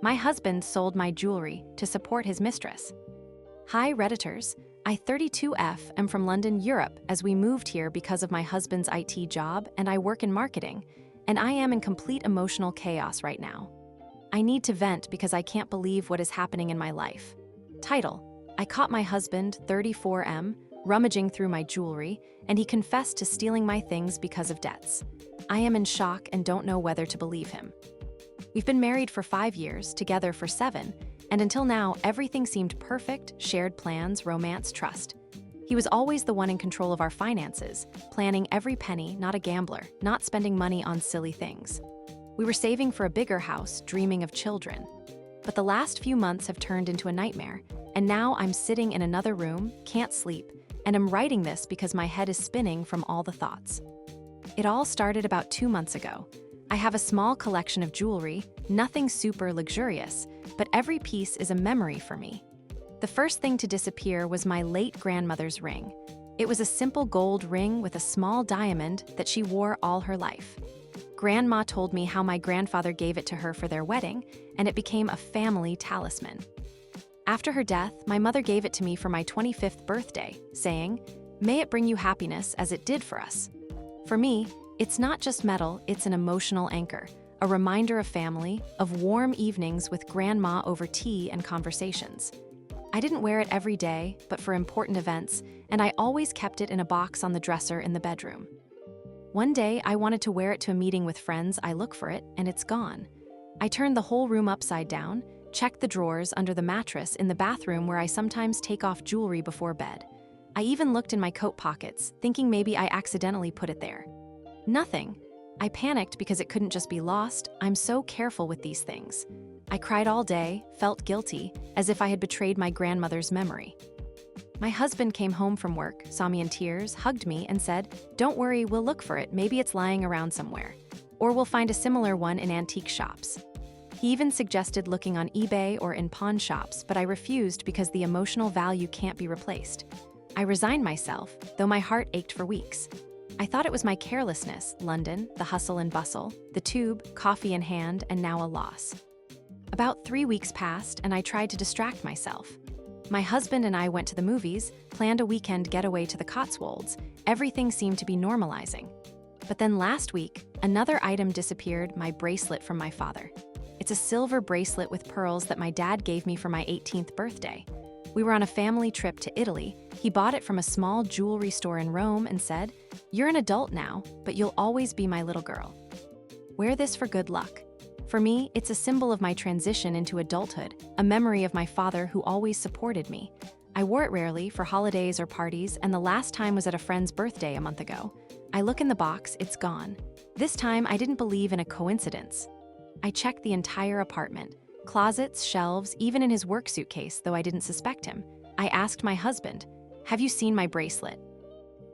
My husband sold my jewelry to support his mistress. Hi, Redditors. I 32F am from London, Europe, as we moved here because of my husband's IT job and I work in marketing, and I am in complete emotional chaos right now. I need to vent because I can't believe what is happening in my life. Title: I caught my husband, 34M, rummaging through my jewelry, and he confessed to stealing my things because of debts. I am in shock and don't know whether to believe him. We've been married for 5 years, together for 7, and until now, everything seemed perfect: shared plans, romance, trust. He was always the one in control of our finances, planning every penny, not a gambler, not spending money on silly things. We were saving for a bigger house, dreaming of children. But the last few months have turned into a nightmare, and now I'm sitting in another room, can't sleep, and I'm writing this because my head is spinning from all the thoughts. It all started about 2 months ago. I have a small collection of jewelry, nothing super luxurious, but every piece is a memory for me. The first thing to disappear was my late grandmother's ring. It was a simple gold ring with a small diamond that she wore all her life. Grandma told me how my grandfather gave it to her for their wedding, and it became a family talisman. After her death, my mother gave it to me for my 25th birthday, saying, "May it bring you happiness as it did for us." For me, it's not just metal, it's an emotional anchor, a reminder of family, of warm evenings with grandma over tea and conversations. I didn't wear it every day, but for important events, and I always kept it in a box on the dresser in the bedroom. One day, I wanted to wear it to a meeting with friends. I look for it, and it's gone. I turned the whole room upside down, checked the drawers under the mattress in the bathroom where I sometimes take off jewelry before bed. I even looked in my coat pockets, thinking maybe I accidentally put it there. Nothing. I panicked because it couldn't just be lost. I'm so careful with these things. I cried all day, felt guilty, as if I had betrayed my grandmother's memory. My husband came home from work, saw me in tears, hugged me, and said, "Don't worry, we'll look for it. Maybe it's lying around somewhere. Or we'll find a similar one in antique shops." He even suggested looking on eBay or in pawn shops, but I refused because the emotional value can't be replaced. I resigned myself, though my heart ached for weeks. I thought it was my carelessness: London, the hustle and bustle, the tube, coffee in hand, and now a loss. About 3 weeks passed, and I tried to distract myself. My husband and I went to the movies, planned a weekend getaway to the Cotswolds. Everything seemed to be normalizing. But then last week, another item disappeared: my bracelet from my father. It's a silver bracelet with pearls that my dad gave me for my 18th birthday. We were on a family trip to Italy. He bought it from a small jewelry store in Rome and said, "You're an adult now, but you'll always be my little girl. Wear this for good luck." For me, it's a symbol of my transition into adulthood, a memory of my father who always supported me. I wore it rarely, for holidays or parties, and the last time was at a friend's birthday a month ago. I look in the box, it's gone. This time, I didn't believe in a coincidence. I checked the entire apartment. Closets, shelves, even in his work suitcase, though I didn't suspect him. I asked my husband, "Have you seen my bracelet?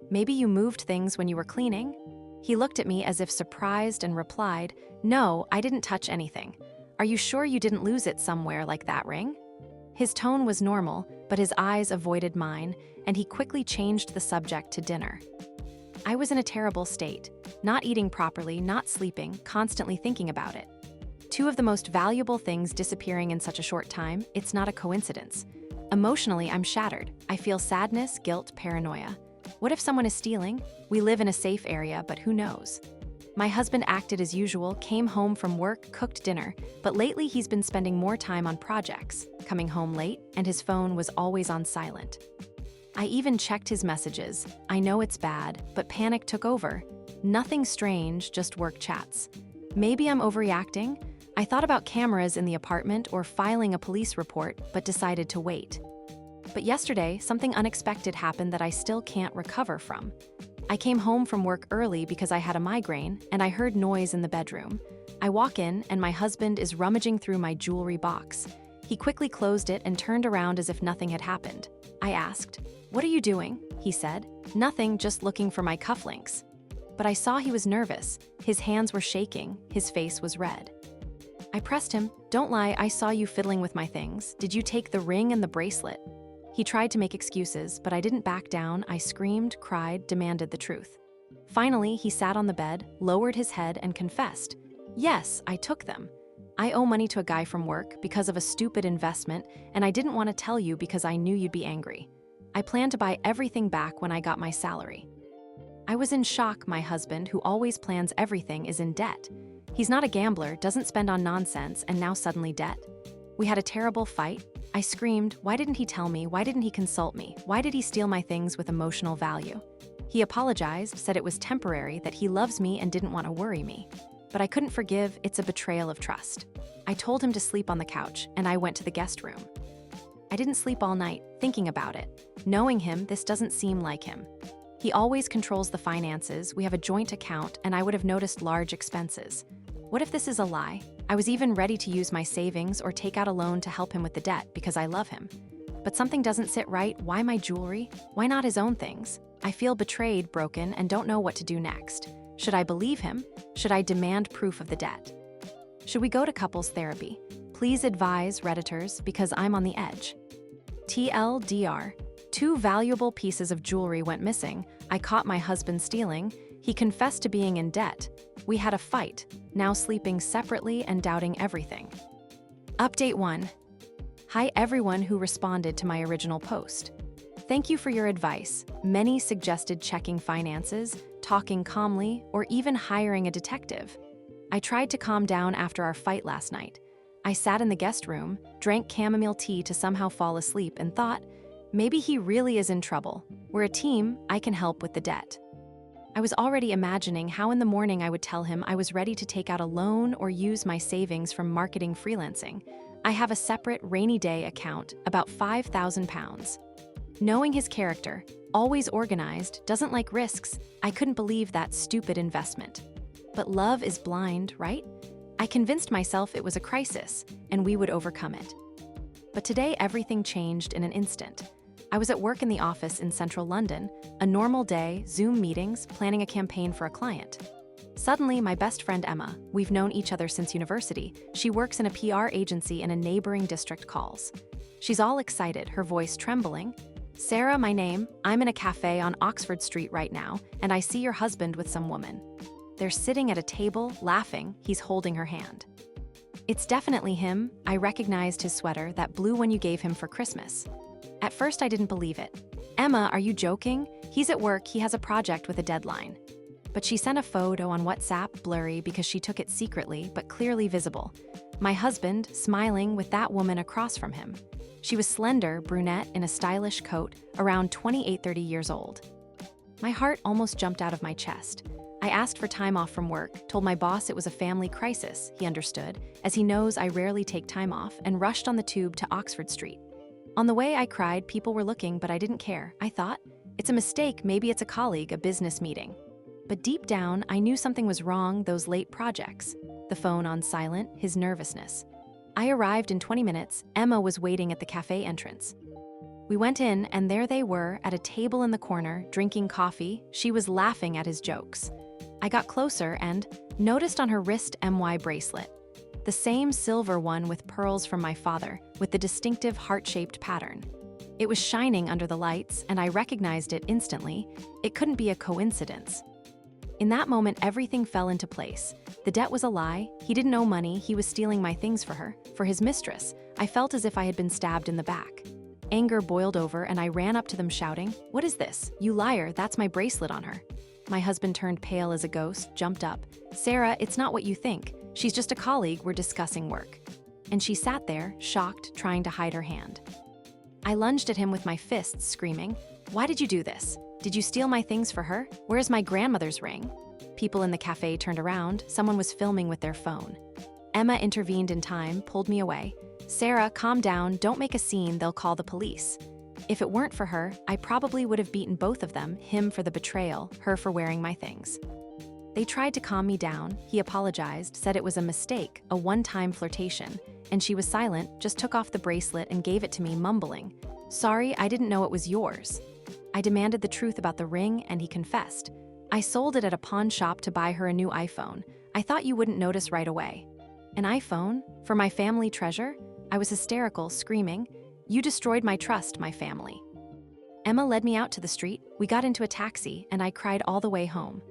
Maybe you moved things when you were cleaning?" He looked at me as if surprised and replied, "No, I didn't touch anything. Are you sure you didn't lose it somewhere like that ring?" His tone was normal, but his eyes avoided mine, and he quickly changed the subject to dinner. I was in a terrible state, not eating properly, not sleeping, constantly thinking about it. 2 of the most valuable things disappearing in such a short time, it's not a coincidence. Emotionally, I'm shattered. I feel sadness, guilt, paranoia. What if someone is stealing? We live in a safe area, but who knows? My husband acted as usual, came home from work, cooked dinner, but lately he's been spending more time on projects, coming home late, and his phone was always on silent. I even checked his messages. I know it's bad, but panic took over. Nothing strange, just work chats. Maybe I'm overreacting? I thought about cameras in the apartment or filing a police report, but decided to wait. But yesterday, something unexpected happened that I still can't recover from. I came home from work early because I had a migraine, and I heard noise in the bedroom. I walk in, and my husband is rummaging through my jewelry box. He quickly closed it and turned around as if nothing had happened. I asked, "What are you doing?" He said, "Nothing, just looking for my cufflinks." But I saw he was nervous. His hands were shaking, his face was red. I pressed him, "Don't lie, I saw you fiddling with my things. Did you take the ring and the bracelet?" He tried to make excuses, but I didn't back down. I screamed, cried, demanded the truth. Finally, he sat on the bed, lowered his head, and confessed, "Yes, I took them." I owe money to a guy from work because of a stupid investment, and I didn't want to tell you because I knew you'd be angry. I plan to buy everything back when I got my salary." I was in shock. My husband, who always plans everything, is in debt. He's not a gambler, doesn't spend on nonsense, and now suddenly debt. We had a terrible fight. I screamed, "Why didn't he tell me? Why didn't he consult me? Why did he steal my things with emotional value?" He apologized, said it was temporary, that he loves me and didn't want to worry me. But I couldn't forgive. It's a betrayal of trust. I told him to sleep on the couch, and I went to the guest room. I didn't sleep all night, thinking about it. Knowing him, this doesn't seem like him. He always controls the finances, we have a joint account, and I would have noticed large expenses. What if this is a lie? I was even ready to use my savings or take out a loan to help him with the debt because I love him. But something doesn't sit right. Why my jewelry? Why not his own things? I feel betrayed, broken, and don't know what to do next. Should I believe him? Should I demand proof of the debt? Should we go to couples therapy? Please advise, Redditors, because I'm on the edge. TLDR. 2 valuable pieces of jewelry went missing. I caught my husband stealing. He confessed to being in debt. We had a fight, now sleeping separately and doubting everything. Update 1. Hi everyone who responded to my original post. Thank you for your advice. Many suggested checking finances, talking calmly, or even hiring a detective. I tried to calm down after our fight last night. I sat in the guest room, drank chamomile tea to somehow fall asleep, and thought, maybe he really is in trouble. We're a team, I can help with the debt. I was already imagining how in the morning I would tell him I was ready to take out a loan or use my savings from marketing freelancing. I have a separate rainy day account, about £5,000. Knowing his character, always organized, doesn't like risks, I couldn't believe that stupid investment. But love is blind, right? I convinced myself it was a crisis, and we would overcome it. But today everything changed in an instant. I was at work in the office in central London, a normal day, Zoom meetings, planning a campaign for a client. Suddenly, my best friend Emma, we've known each other since university, she works in a PR agency in a neighboring district, calls. She's all excited, her voice trembling. "Sarah, my name, I'm in a cafe on Oxford Street right now, and I see your husband with some woman. They're sitting at a table, laughing, he's holding her hand." It's definitely him. I recognized his sweater, that blue one you gave him for Christmas. At first, I didn't believe it. "Emma, are you joking? He's at work, he has a project with a deadline." But she sent a photo on WhatsApp, blurry because she took it secretly, but clearly visible. My husband, smiling with that woman across from him. She was slender, brunette, in a stylish coat, around 28-30 years old. My heart almost jumped out of my chest. I asked for time off from work, told my boss it was a family crisis. He understood, as he knows I rarely take time off, and rushed on the tube to Oxford Street. On the way, I cried. People were looking, but I didn't care. I thought, it's a mistake, maybe it's a colleague, a business meeting. But deep down, I knew something was wrong, those late projects. The phone on silent, his nervousness. I arrived in 20 minutes. Emma was waiting at the cafe entrance. We went in, and there they were, at a table in the corner, drinking coffee. She was laughing at his jokes. I got closer and noticed on her wrist MY bracelet. The same silver one with pearls from my father, with the distinctive heart-shaped pattern. It was shining under the lights, and I recognized it instantly. It couldn't be a coincidence. In that moment, everything fell into place. The debt was a lie. He didn't owe money. He was stealing my things for her, for his mistress. I felt as if I had been stabbed in the back. Anger boiled over, and I ran up to them shouting, "What is this? You liar, that's my bracelet on her." My husband turned pale as a ghost, jumped up. "Sarah, it's not what you think. She's just a colleague, we're discussing work." And she sat there, shocked, trying to hide her hand. I lunged at him with my fists, screaming, "Why did you do this? Did you steal my things for her? Where's my grandmother's ring?" People in the cafe turned around. Someone was filming with their phone. Emma intervened in time, pulled me away. "Sarah, calm down, don't make a scene, they'll call the police." If it weren't for her, I probably would have beaten both of them, him for the betrayal, her for wearing my things. They tried to calm me down. He apologized, said it was a mistake, a one-time flirtation, and she was silent, just took off the bracelet and gave it to me, mumbling, "Sorry, I didn't know it was yours." I demanded the truth about the ring, and he confessed. "I sold it at a pawn shop to buy her a new iPhone. I thought you wouldn't notice right away." An iPhone? For my family treasure? I was hysterical, screaming, "You destroyed my trust, my family." Emma led me out to the street. We got into a taxi, and I cried all the way home.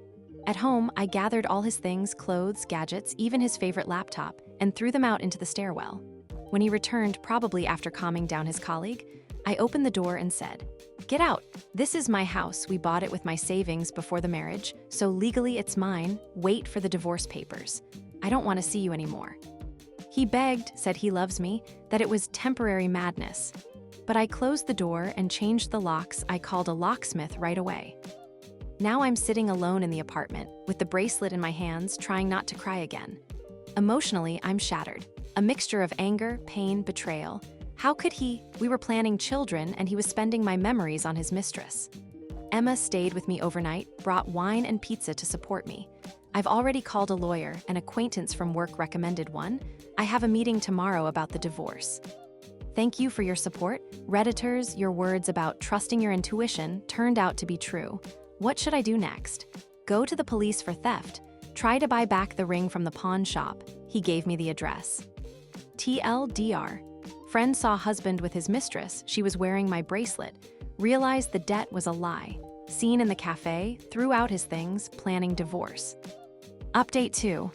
At home, I gathered all his things, clothes, gadgets, even his favorite laptop. and threw them out into the stairwell. When he returned, probably after calming down his colleague, I opened the door and said, "Get out. This is my house. We bought it with my savings before the marriage, so legally it's mine. Wait for the divorce papers. I don't want to see you anymore." He begged, said he loves me, that it was temporary madness. But I closed the door and changed the locks. I called a locksmith right away. Now I'm sitting alone in the apartment, with the bracelet in my hands, trying not to cry again. Emotionally, I'm shattered. A mixture of anger, pain, betrayal. How could he? We were planning children, and he was spending my memories on his mistress. Emma stayed with me overnight, brought wine and pizza to support me. I've already called a lawyer. An acquaintance from work recommended one. I have a meeting tomorrow about the divorce. Thank you for your support. Redditors, your words about trusting your intuition turned out to be true. What should I do next? Go to the police for theft. Try to buy back the ring from the pawn shop. He gave me the address. TLDR. Friend saw husband with his mistress. She was wearing my bracelet. Realized the debt was a lie. Seen in the cafe, threw out his things, planning divorce. Update 2.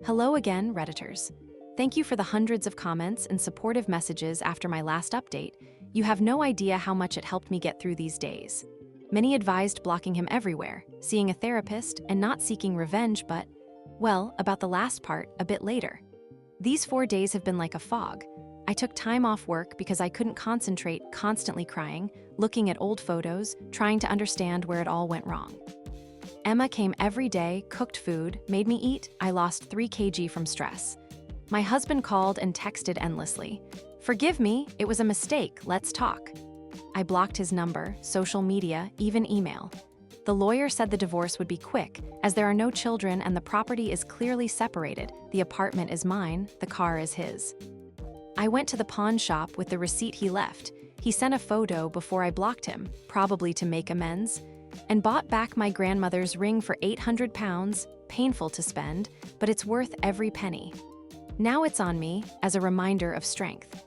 Hello again, Redditors. Thank you for the hundreds of comments and supportive messages after my last update. You have no idea how much it helped me get through these days. Many advised blocking him everywhere, seeing a therapist, and not seeking revenge, but, well, about the last part, a bit later. These 4 days have been like a fog. I took time off work because I couldn't concentrate, constantly crying, looking at old photos, trying to understand where it all went wrong. Emma came every day, cooked food, made me eat. I lost 3 kg from stress. My husband called and texted endlessly. "Forgive me, it was a mistake, let's talk." I blocked his number, social media, even email. The lawyer said the divorce would be quick, as there are no children and the property is clearly separated. The apartment is mine, the car is his. I went to the pawn shop with the receipt he left. He sent a photo before I blocked him, probably to make amends, and bought back my grandmother's ring for £800, painful to spend, but it's worth every penny. Now it's on me, as a reminder of strength.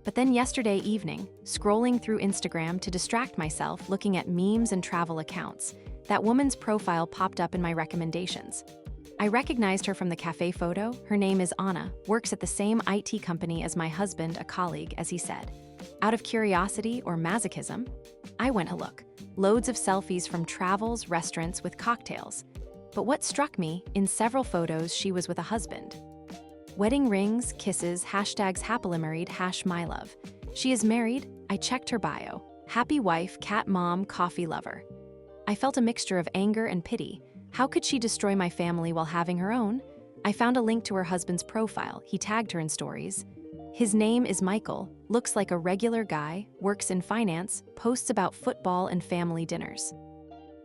But then yesterday evening, scrolling through Instagram to distract myself looking at memes and travel accounts, that woman's profile popped up in my recommendations. I recognized her from the cafe photo. Her name is Anna, works at the same IT company as my husband, a colleague, as he said. Out of curiosity or masochism, I went to look. Loads of selfies from travels, restaurants with cocktails. But what struck me, in several photos she was with a husband. Wedding rings, kisses, hashtags happily married, #mylove. She is married. I checked her bio. Happy wife, cat mom, coffee lover. I felt a mixture of anger and pity. How could she destroy my family while having her own? I found a link to her husband's profile. He tagged her in stories. His name is Michael, looks like a regular guy, works in finance, posts about football and family dinners.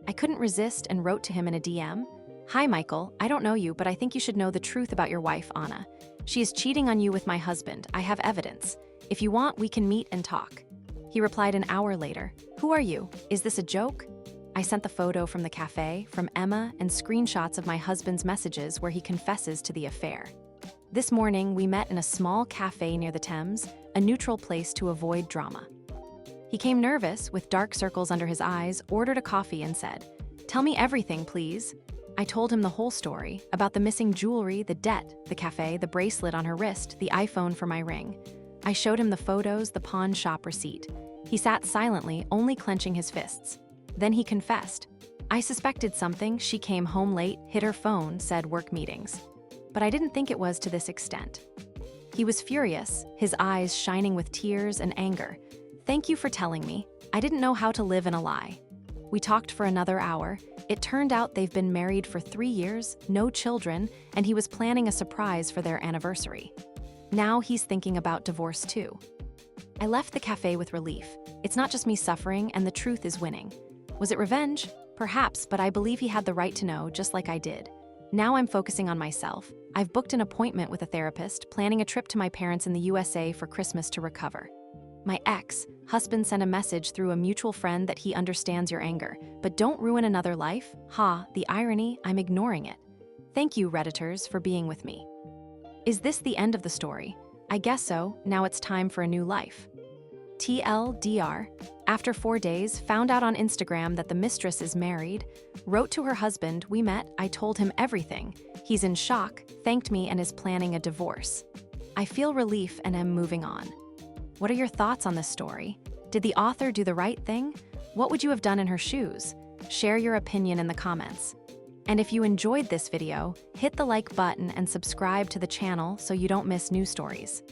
I couldn't resist and wrote to him in a DM. "Hi Michael, I don't know you, but I think you should know the truth about your wife, Anna. She is cheating on you with my husband. I have evidence. If you want, we can meet and talk." He replied an hour later. "Who are you? Is this a joke?" I sent the photo from the cafe, from Emma, and screenshots of my husband's messages where he confesses to the affair. This morning, we met in a small cafe near the Thames, a neutral place to avoid drama. He came nervous, with dark circles under his eyes, ordered a coffee and said, "Tell me everything, please." I told him the whole story, about the missing jewelry, the debt, the cafe, the bracelet on her wrist, the iPhone for my ring. I showed him the photos, the pawn shop receipt. He sat silently, only clenching his fists. Then he confessed. I suspected something. She came home late, hid her phone, said work meetings. But I didn't think it was to this extent. He was furious, his eyes shining with tears and anger. "Thank you for telling me. I didn't know how to live in a lie." We talked for another hour. It turned out they've been married for 3 years, no children, and he was planning a surprise for their anniversary. Now he's thinking about divorce too. I left the cafe with relief. It's not just me suffering, and the truth is winning. Was it revenge? Perhaps, but I believe he had the right to know, just like I did. Now I'm focusing on myself. I've booked an appointment with a therapist, planning a trip to my parents in the USA for Christmas to recover. My ex-husband sent a message through a mutual friend that he understands your anger, but don't ruin another life. The irony, I'm ignoring it. Thank you, Redditors, for being with me. Is this the end of the story? I guess so. Now it's time for a new life. TLDR, after 4 days, found out on Instagram that the mistress is married, wrote to her husband, "We met, I told him everything. He's in shock, thanked me, and is planning a divorce. I feel relief and am moving on." What are your thoughts on this story? Did the author do the right thing? What would you have done in her shoes? Share your opinion in the comments. And if you enjoyed this video, hit the like button and subscribe to the channel so you don't miss new stories.